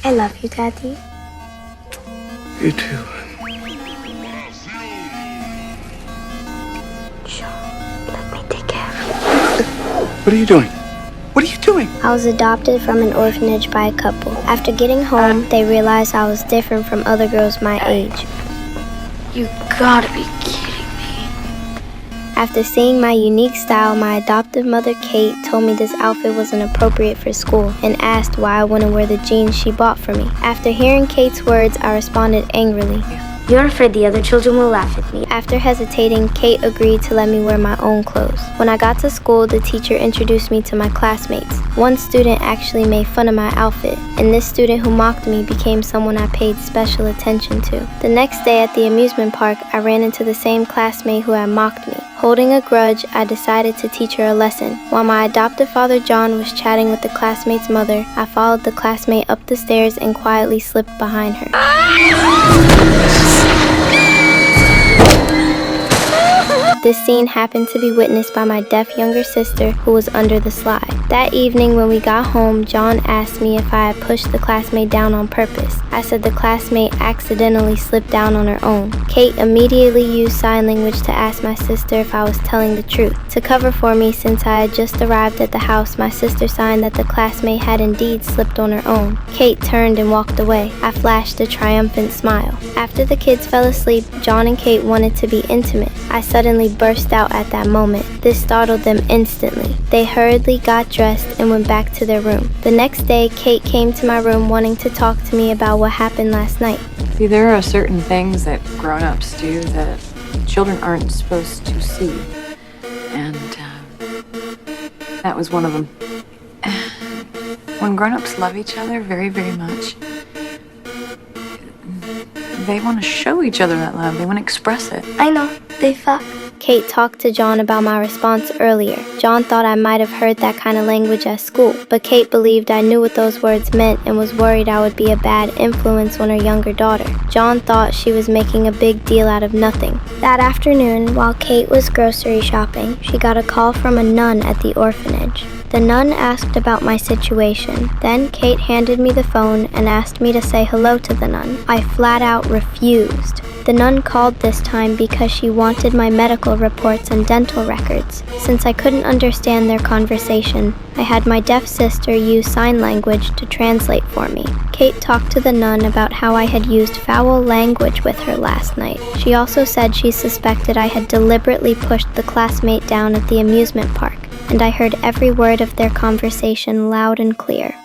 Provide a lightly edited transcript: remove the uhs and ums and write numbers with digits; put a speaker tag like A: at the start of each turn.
A: I love you, Daddy.
B: You too.
A: Sure. Let me take care of you.
B: What are you doing? What are you doing?
A: I was adopted from an orphanage by a couple. After getting home, they realized I was different from other girls my age.
C: You gotta be kidding me.
A: After seeing my unique style, my adoptive mother, Kate, told me this outfit wasn't appropriate for school and asked why I wouldn't wear the jeans she bought for me. After hearing Kate's words, I responded angrily.
C: You're afraid the other children will laugh at me.
A: After hesitating, Kate agreed to let me wear my own clothes. When I got to school, the teacher introduced me to my classmates. One student actually made fun of my outfit, and this student who mocked me became someone I paid special attention to. The next day at the amusement park, I ran into the same classmate who had mocked me. Holding a grudge, I decided to teach her a lesson. While my adoptive father John was chatting with the classmate's mother, I followed the classmate up the stairs and quietly slipped behind her. This scene happened to be witnessed by my deaf younger sister who was under the slide. That evening when we got home, John asked me if I had pushed the classmate down on purpose. I said the classmate accidentally slipped down on her own. Kate immediately used sign language to ask my sister if I was telling the truth. To cover for me, since I had just arrived at the house, my sister signed that the classmate had indeed slipped on her own. Kate turned and walked away. I flashed a triumphant smile. After the kids fell asleep, John and Kate wanted to be intimate. I suddenly burst out at that moment. This startled them instantly. They hurriedly got dressed and went back to their room. The next day, Kate came to my room wanting to talk to me about what happened last night.
D: See, there are certain things that grown-ups do that children aren't supposed to see. And that was one of them. When grown-ups love each other very, very much, they want to show each other that love. They want to express it.
A: I know. They fuck. Kate talked to John about my response earlier. John thought I might have heard that kind of language at school, but Kate believed I knew what those words meant and was worried I would be a bad influence on her younger daughter. John thought she was making a big deal out of nothing. That afternoon, while Kate was grocery shopping, she got a call from a nun at the orphanage. The nun asked about my situation. Then Kate handed me the phone and asked me to say hello to the nun. I flat out refused. The nun called this time because she wanted my medical reports and dental records. Since I couldn't understand their conversation, I had my deaf sister use sign language to translate for me. Kate talked to the nun about how I had used foul language with her last night. She also said she suspected I had deliberately pushed the classmate down at the amusement park, and I heard every word of their conversation loud and clear.